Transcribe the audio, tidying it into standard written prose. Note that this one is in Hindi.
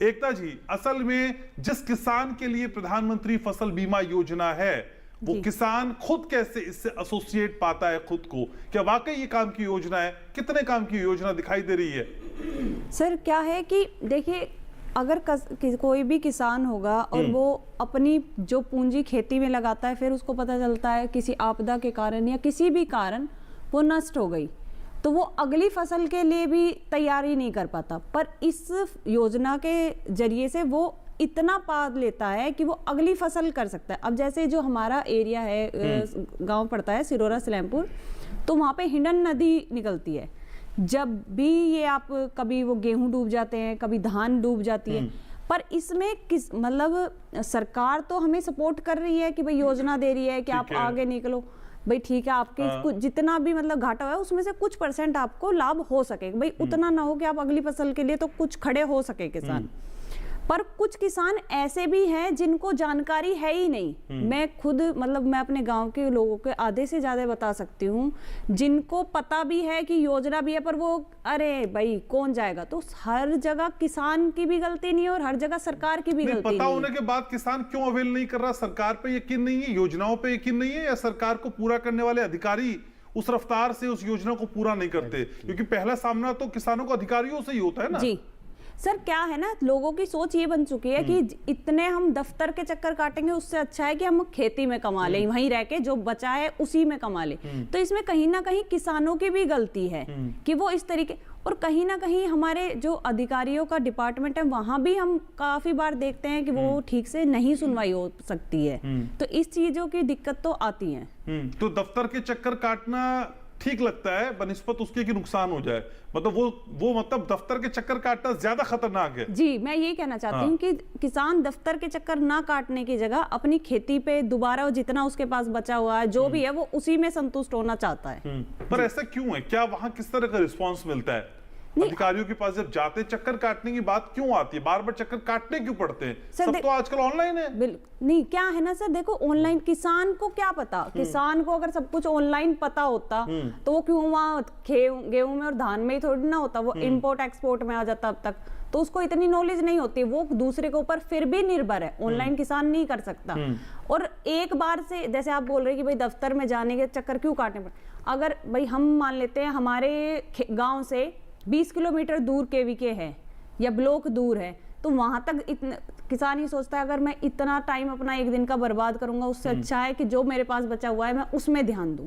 एकता जी, असल में जिस किसान के लिए प्रधानमंत्री फसल बीमा योजना है वो किसान खुद कैसे इससे एसोसिएट पाता है खुद को? क्या वाकई ये काम की योजना है? कितने काम की योजना दिखाई दे रही है? सर क्या है कि देखिए, अगर कोई भी किसान होगा और वो अपनी जो पूंजी खेती में लगाता है, फिर उसको पता चलता है किसी आपदा के कारण या किसी भी कारण वो नष्ट हो गई, तो वो अगली फसल के लिए भी तैयारी नहीं कर पाता। पर इस योजना के जरिए से वो इतना पाद लेता है कि वो अगली फसल कर सकता है। अब जैसे जो हमारा एरिया है, गांव पड़ता है सिरोरा सलेमपुर, तो वहाँ पे हिंडन नदी निकलती है। जब भी ये आप कभी वो गेहूं डूब जाते हैं, कभी धान डूब जाती है, पर इसमें किस मतलब सरकार तो हमें सपोर्ट कर रही है कि भाई योजना दे रही है कि आप आगे निकलो, भाई ठीक है, आपके जितना भी मतलब घाटा हुआ है उसमें से कुछ % आपको लाभ हो सके, भाई उतना ना हो कि आप अगली फसल के लिए तो कुछ खड़े हो सके किसान। पर कुछ किसान ऐसे भी हैं जिनको जानकारी है ही नहीं। मैं खुद मतलब मैं अपने गांव के लोगों के आधे से ज्यादा बता सकती हूँ जिनको पता भी है कि योजना भी है, पर वो अरे भाई कौन जाएगा। तो हर जगह किसान की भी गलती नहीं है और हर जगह सरकार की भी गलती नहीं है। पता होने के बाद किसान क्यों अवेल नहीं कर रहा? सरकार पे यकीन नहीं है, योजनाओं पे यकीन नहीं है, या सरकार को पूरा करने वाले अधिकारी उस रफ्तार से उस योजना को पूरा नहीं करते? क्योंकि पहला सामना तो किसानों को अधिकारियों से ही होता है ना। जी सर, क्या है ना, लोगों की सोच ये बन चुकी है कि इतने हम दफ्तर के चक्कर काटेंगे, उससे अच्छा है कि हम खेती में कमा लें, वहीं रह के जो बचा है उसी में कमा लें। तो इसमें कहीं ना कहीं किसानों की भी गलती है कि वो इस तरीके, और कहीं ना कहीं हमारे जो अधिकारियों का डिपार्टमेंट है वहां भी हम काफी बार देखते हैं कि वो ठीक से नहीं सुनवाई हो सकती है। तो इस चीजों की दिक्कत तो आती है। तो दफ्तर के चक्कर काटना ठीक लगता है बनिस्बत उसके कि नुकसान हो जाए, मतलब वो मतलब दफ्तर के चक्कर काटना ज्यादा खतरनाक है। जी, मैं यही कहना चाहती हूँ कि किसान दफ्तर के चक्कर ना काटने की जगह अपनी खेती पे दोबारा जितना उसके पास बचा हुआ है जो भी है वो उसी में संतुष्ट होना चाहता है। पर ऐसा क्यों है? क्या वहां किस तरह का रिस्पॉन्स मिलता है? अधिकारियों के पास जब जाते चक्कर काटने की बात क्यों आती है? बार बार चक्कर काटने क्यों पड़ते हैं? सब तो आजकल ऑनलाइन है। नहीं, क्या है ना सर, देखो ऑनलाइन किसान को क्या पता, किसान को अगर सब कुछ ऑनलाइन पता होता तो वो क्यों वहाँ गेहूं में और धान में ही थोड़ी ना होता, वो इंपोर्ट एक्सपोर्ट में आ जाता अब तक। तो उसको इतनी नॉलेज नहीं होती, वो दूसरे के ऊपर फिर भी निर्भर है। ऑनलाइन किसान नहीं कर सकता। और एक बार से जैसे आप बोल रहे कि भाई दफ्तर में जाने के चक्कर क्यों काटने पड़े, अगर भाई हम मान लेते हैं हमारे गाँव से 20 किलोमीटर दूर केवीके है या ब्लॉक दूर है, तो वहां तक किसान ये सोचता है अगर मैं इतना टाइम अपना एक दिन का बर्बाद करूंगा उससे अच्छा है कि जो मेरे पास बचा हुआ है मैं उसमें ध्यान दूं।